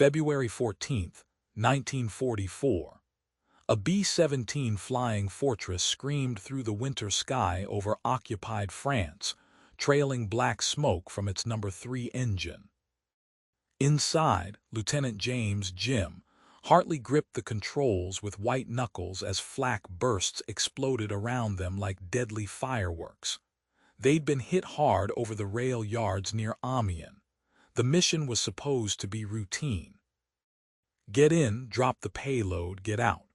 February 14, 1944. A B-17 Flying Fortress screamed through the winter sky over occupied France, trailing black smoke from its No. 3 engine. Inside, Lieutenant James Jim Hartley gripped the controls with white knuckles as flak bursts exploded around them like deadly fireworks. They'd been hit hard over the rail yards near Amiens. The mission was supposed to be routine. Get in, drop the payload, get out.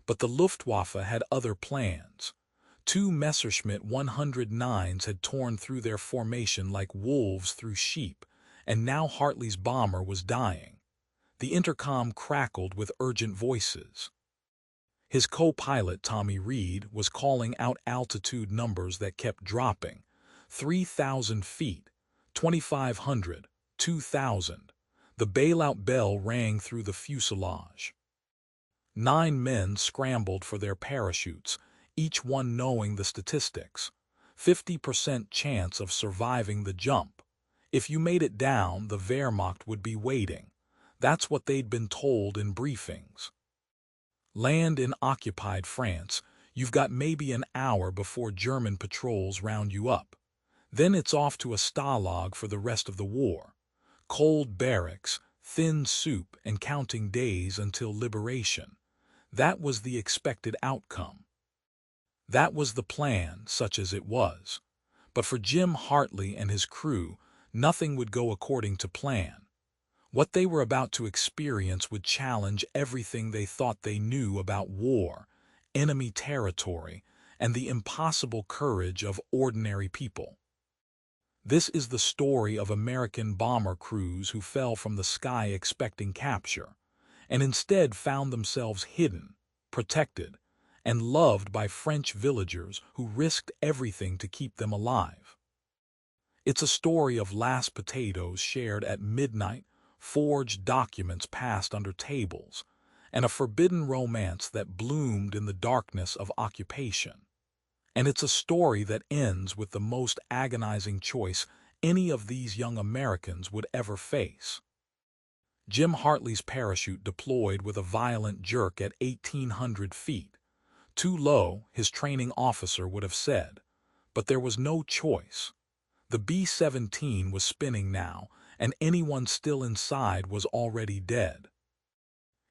But the Luftwaffe had other plans. 2 Messerschmitt 109s had torn through their formation like wolves through sheep, and now Hartley's bomber was dying. The intercom crackled with urgent voices. His co-pilot, Tommy Reed, was calling out altitude numbers that kept dropping. 3,000 feet, 2,500, 2,000. The bailout bell rang through the fuselage. 9 men scrambled for their parachutes, each one knowing the statistics. 50% chance of surviving the jump. If you made it down, the Wehrmacht would be waiting. That's what they'd been told in briefings. Land in occupied France, you've got maybe an hour before German patrols round you up. Then it's off to a stalag for the rest of the war. Cold barracks, thin soup, and counting days until liberation. That was the expected outcome. That was the plan, such as it was. But for Jim Hartley and his crew, nothing would go according to plan. What they were about to experience would challenge everything they thought they knew about war, enemy territory, and the impossible courage of ordinary people. This is the story of American bomber crews who fell from the sky expecting capture, and instead found themselves hidden, protected, and loved by French villagers who risked everything to keep them alive. It's a story of last potatoes shared at midnight, forged documents passed under tables, and a forbidden romance that bloomed in the darkness of occupation. And it's a story that ends with the most agonizing choice any of these young Americans would ever face. Jim Hartley's parachute deployed with a violent jerk at 1,800 feet. Too low, his training officer would have said. But there was no choice. The B-17 was spinning now, and anyone still inside was already dead.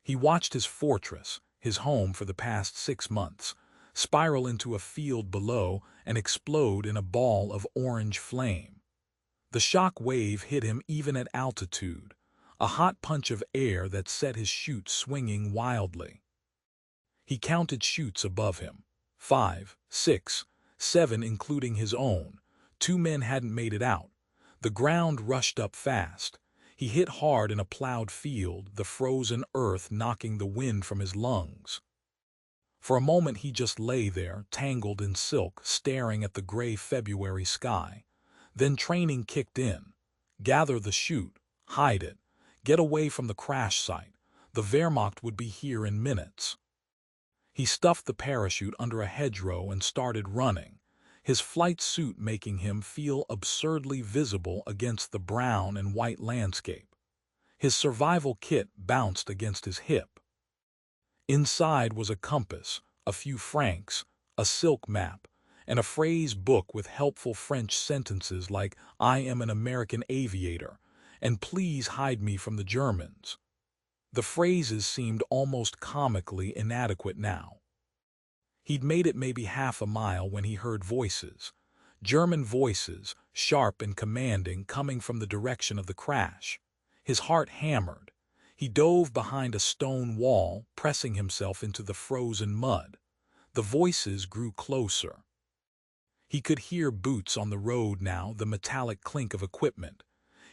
He watched his fortress, his home for the past 6 months, spiral into a field below and explode in a ball of orange flame. The shock wave hit him even at altitude, a hot punch of air that set his chute swinging wildly. He counted chutes above him. 5, 6, 7 including his own. 2 men hadn't made it out. The ground rushed up fast. He hit hard in a plowed field, the frozen earth knocking the wind from his lungs. For a moment he just lay there, tangled in silk, staring at the gray February sky. Then training kicked in. Gather the chute, hide it, get away from the crash site. The Wehrmacht would be here in minutes. He stuffed the parachute under a hedgerow and started running, his flight suit making him feel absurdly visible against the brown and white landscape. His survival kit bounced against his hip. Inside was a compass, a few francs, a silk map, and a phrase book with helpful French sentences like, "I am an American aviator," and "Please hide me from the Germans." The phrases seemed almost comically inadequate now. He'd made it maybe half a mile when he heard voices. German voices, sharp and commanding, coming from the direction of the crash. His heart hammered. He dove behind a stone wall, pressing himself into the frozen mud. The voices grew closer. He could hear boots on the road now, the metallic clink of equipment.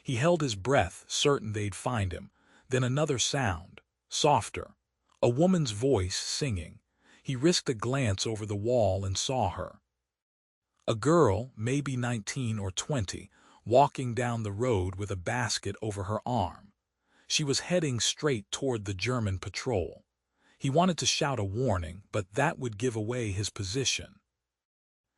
He held his breath, certain they'd find him. Then another sound, softer. A woman's voice singing. He risked a glance over the wall and saw her. A girl, maybe 19 or 20, walking down the road with a basket over her arm. She was heading straight toward the German patrol. He wanted to shout a warning, but that would give away his position.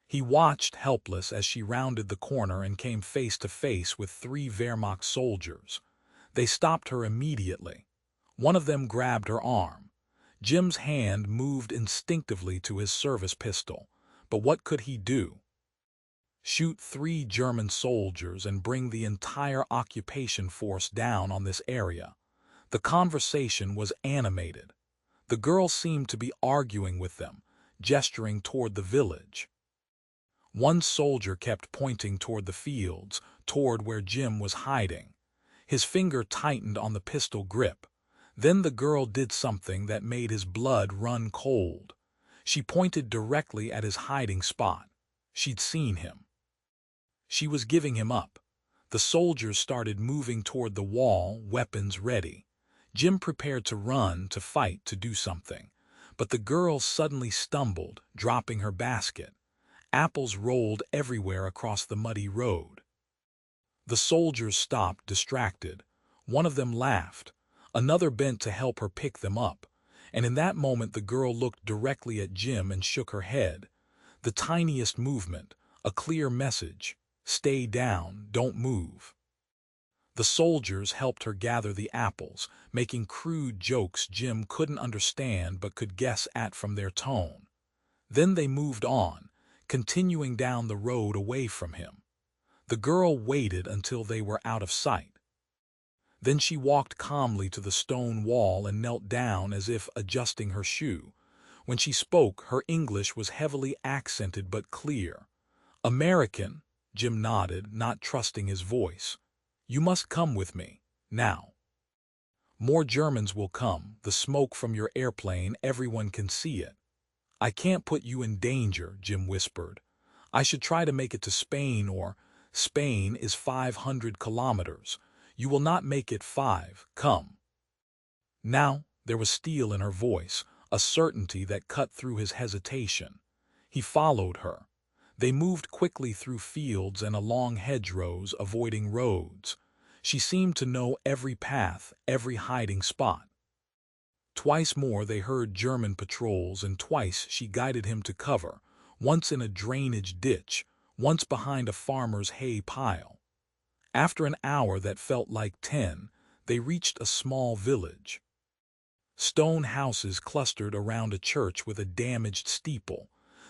He watched, helpless, as she rounded the corner and came face to face with 3 Wehrmacht soldiers. They stopped her immediately. One of them grabbed her arm. Jim's hand moved instinctively to his service pistol, but what could he do? Shoot 3 German soldiers and bring the entire occupation force down on this area. The conversation was animated. The girl seemed to be arguing with them, gesturing toward the village. One soldier kept pointing toward the fields, toward where Jim was hiding. His finger tightened on the pistol grip. Then the girl did something that made his blood run cold. She pointed directly at his hiding spot. She'd seen him. She was giving him up. The soldiers started moving toward the wall, weapons ready. Jim prepared to run, to fight, to do something. But the girl suddenly stumbled, dropping her basket. Apples rolled everywhere across the muddy road. The soldiers stopped, distracted. One of them laughed. Another bent to help her pick them up. And in that moment the girl looked directly at Jim and shook her head. The tiniest movement, a clear message. Stay down, don't move. The soldiers helped her gather the apples, making crude jokes Jim couldn't understand but could guess at from their tone. Then they moved on, continuing down the road away from him. The girl waited until they were out of sight. Then she walked calmly to the stone wall and knelt down as if adjusting her shoe. When she spoke, her English was heavily accented but clear. "American," Jim nodded, not trusting his voice. "You must come with me, now. More Germans will come, the smoke from your airplane, everyone can see it." "I can't put you in danger," Jim whispered. "I should try to make it to Spain or— Spain is 500 kilometers. You will not make it 5, come." Now, there was steel in her voice, a certainty that cut through his hesitation. He followed her. They moved quickly through fields and along hedgerows, avoiding roads. She seemed to know every path, every hiding spot. Twice more they heard German patrols, and twice she guided him to cover, once in a drainage ditch, once behind a farmer's hay pile. After an hour that felt like 10, they reached a small village. Stone houses clustered around a church with a damaged steeple.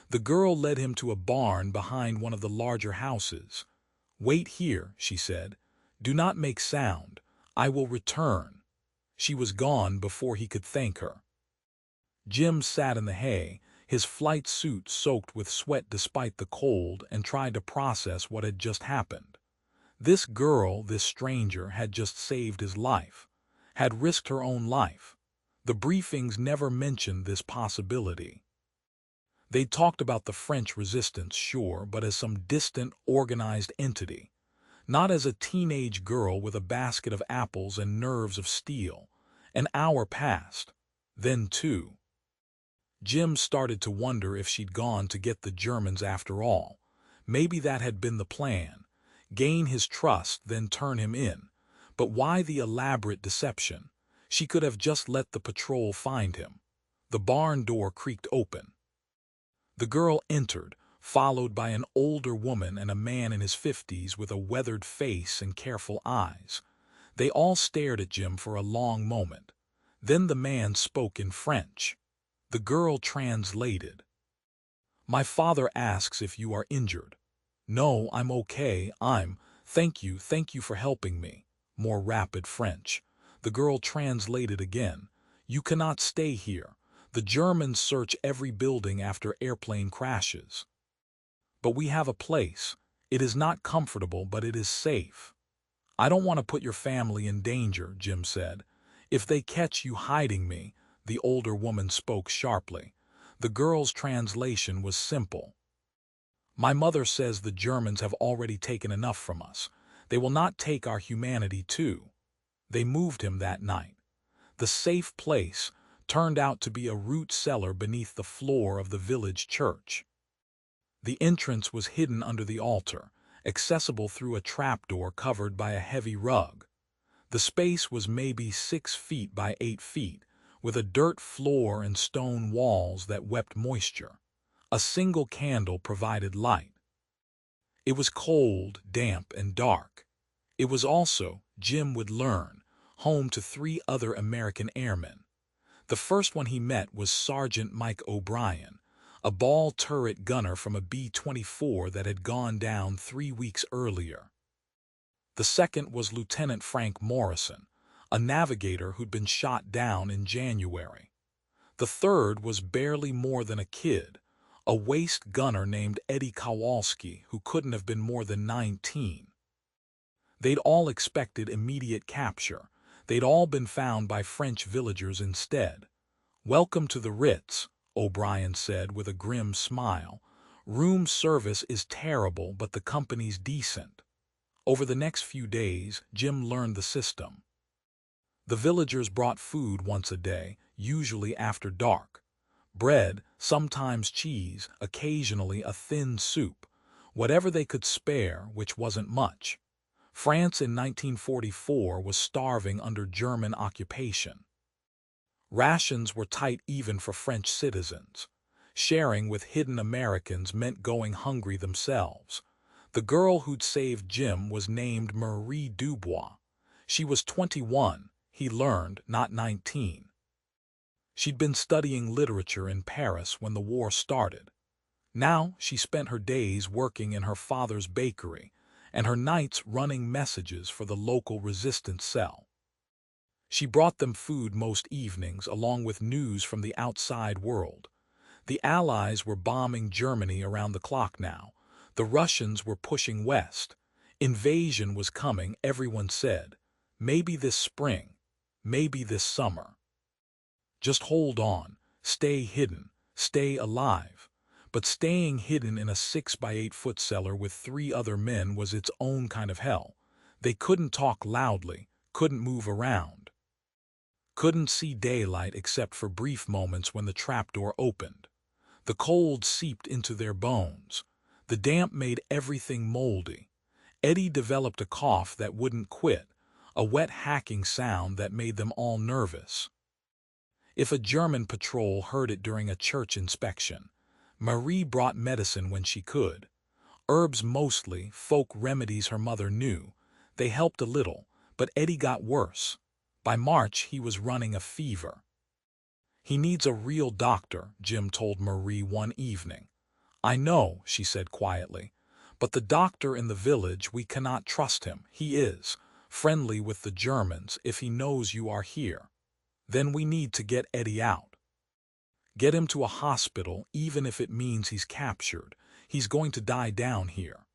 The girl led him to a barn behind one of the larger houses. "Wait here," she said. "Do not make sound. I will return." She was gone before he could thank her. Jim sat in the hay, his flight suit soaked with sweat despite the cold, and tried to process what had just happened. This girl, this stranger, had just saved his life, had risked her own life. The briefings never mentioned this possibility. They talked about the French resistance, sure, but as some distant, organized entity. Not as a teenage girl with a basket of apples and nerves of steel. An hour passed. Then 2. Jim started to wonder if she'd gone to get the Germans after all. Maybe that had been the plan. Gain his trust, then turn him in. But why the elaborate deception? She could have just let the patrol find him. The barn door creaked open. The girl entered, followed by an older woman and a man in his 50s with a weathered face and careful eyes. They all stared at Jim for a long moment. Then the man spoke in French. The girl translated. "My father asks if you are injured." "No, I'm okay, thank you for helping me." More rapid French. The girl translated again. "You cannot stay here. The Germans search every building after airplane crashes. But we have a place. It is not comfortable, but it is safe." "I don't want to put your family in danger," Jim said. "If they catch you hiding me," the older woman spoke sharply. The girl's translation was simple. "My mother says the Germans have already taken enough from us. They will not take our humanity too." They moved him that night. The safe place turned out to be a root cellar beneath the floor of the village church. The entrance was hidden under the altar, accessible through a trapdoor covered by a heavy rug. The space was maybe 6 feet by 8 feet, with a dirt floor and stone walls that wept moisture. A single candle provided light. It was cold, damp, and dark. It was also, Jim would learn, home to 3 other American airmen. The first one he met was Sergeant Mike O'Brien, a ball turret gunner from a B-24 that had gone down 3 weeks earlier. The second was Lieutenant Frank Morrison, a navigator who'd been shot down in January. The third was barely more than a kid, a waist gunner named Eddie Kowalski, who couldn't have been more than 19. They'd all expected immediate capture. They'd all been found by French villagers instead. "Welcome to the Ritz," O'Brien said with a grim smile. "Room service is terrible, but the company's decent." Over the next few days, Jim learned the system. The villagers brought food once a day, usually after dark. Bread, sometimes cheese, occasionally a thin soup. Whatever they could spare, which wasn't much. France in 1944 was starving under German occupation. Rations were tight even for French citizens. Sharing with hidden Americans meant going hungry themselves. The girl who'd saved Jim was named Marie Dubois. She was 21, he learned, not 19. She'd been studying literature in Paris when the war started. Now she spent her days working in her father's bakery, and her nights running messages for the local resistance cell. She brought them food most evenings, along with news from the outside world. The Allies were bombing Germany around the clock now. The Russians were pushing west. Invasion was coming, everyone said. Maybe this spring, maybe this summer. Just hold on, stay hidden, stay alive. But staying hidden in a 6-by-8-foot cellar with 3 other men was its own kind of hell. They couldn't talk loudly, couldn't move around. Couldn't see daylight except for brief moments when the trapdoor opened. The cold seeped into their bones. The damp made everything moldy. Eddie developed a cough that wouldn't quit, a wet hacking sound that made them all nervous. If a German patrol heard it during a church inspection, Marie brought medicine when she could. Herbs mostly, folk remedies her mother knew. They helped a little, but Eddie got worse. By March, he was running a fever. "He needs a real doctor," Jim told Marie one evening. "I know," she said quietly, "but the doctor in the village, we cannot trust him. He is friendly with the Germans if he knows you are here. Then we need to get Eddie out. Get him to a hospital, even if it means he's captured. He's going to die down here."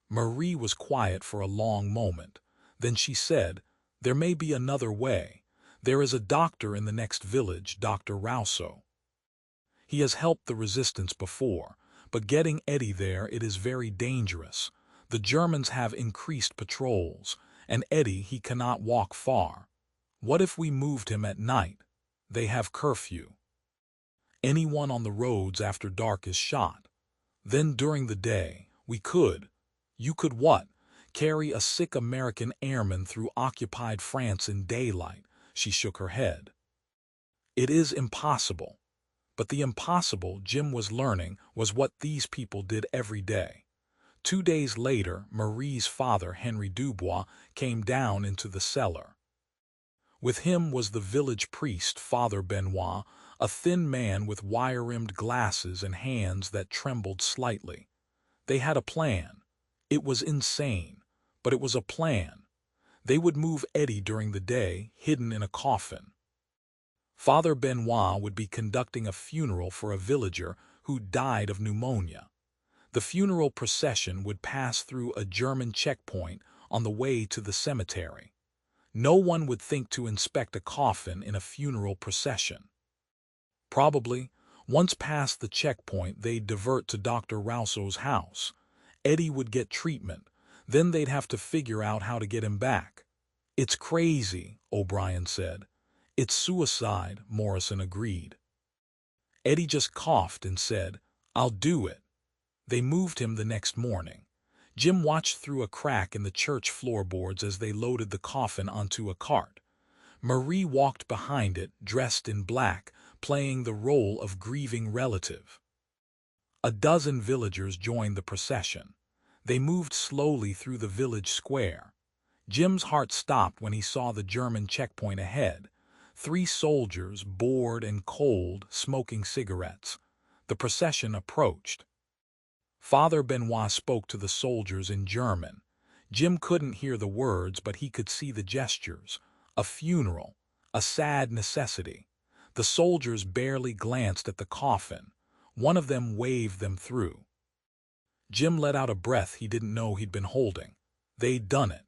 Marie was quiet for a long moment. Then she said, "There may be another way. There is a doctor in the next village, Dr. Rousseau. He has helped the resistance before, but getting Eddie there, it is very dangerous. The Germans have increased patrols, and Eddie, he cannot walk far. What if we moved him at night? They have curfew. Anyone on the roads after dark is shot. Then during the day, you could what? Carry a sick American airman through occupied France in daylight." She shook her head. "It is impossible." But the impossible, Jim was learning, was what these people did every day. 2 days later, Marie's father, Henry Dubois, came down into the cellar. With him was the village priest, Father Benoit, a thin man with wire-rimmed glasses and hands that trembled slightly. They had a plan. It was insane, but it was a plan. They would move Eddie during the day, hidden in a coffin. Father Benoit would be conducting a funeral for a villager who died of pneumonia. The funeral procession would pass through a German checkpoint on the way to the cemetery. No one would think to inspect a coffin in a funeral procession. Probably, once past the checkpoint, they'd divert to Dr. Rousseau's house. Eddie would get treatment. Then they'd have to figure out how to get him back. "It's crazy," O'Brien said. "It's suicide," Morrison agreed. Eddie just coughed and said, "I'll do it." They moved him the next morning. Jim watched through a crack in the church floorboards as they loaded the coffin onto a cart. Marie walked behind it, dressed in black, playing the role of grieving relative. A dozen villagers joined the procession. They moved slowly through the village square. Jim's heart stopped when he saw the German checkpoint ahead. 3 soldiers, bored and cold, smoking cigarettes. The procession approached. Father Benoit spoke to the soldiers in German. Jim couldn't hear the words, but he could see the gestures. A funeral, a sad necessity. The soldiers barely glanced at the coffin. One of them waved them through. Jim let out a breath he didn't know he'd been holding. They'd done it.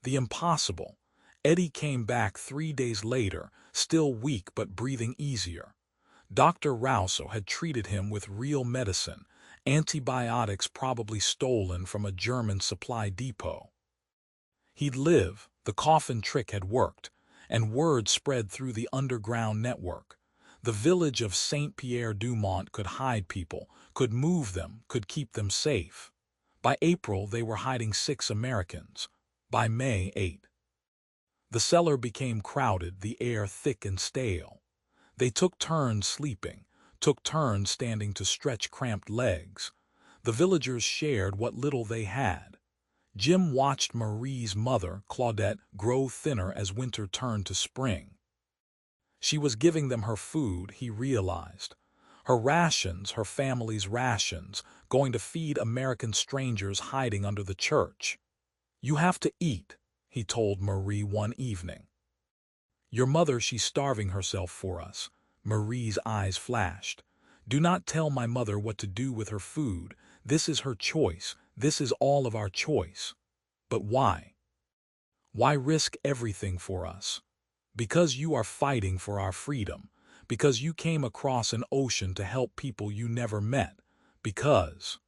The impossible. Eddie came back 3 days later, still weak but breathing easier. Dr. Rousseau had treated him with real medicine, antibiotics probably stolen from a German supply depot. He'd live, the coffin trick had worked, and word spread through the underground network. The village of Saint-Pierre-du-Mont could hide people, could move them, could keep them safe. By April, they were hiding 6 Americans. By May, 8. The cellar became crowded, the air thick and stale. They took turns sleeping, took turns standing to stretch cramped legs. The villagers shared what little they had. Jim watched Marie's mother, Claudette, grow thinner as winter turned to spring. She was giving them her food, he realized. Her rations, her family's rations, going to feed American strangers hiding under the church. "You have to eat," he told Marie one evening. "Your mother, she's starving herself for us." Marie's eyes flashed. "Do not tell my mother what to do with her food. This is her choice. This is all of our choice." "But why? Why risk everything for us?" "Because you are fighting for our freedom. Because you came across an ocean to help people you never met. Because..."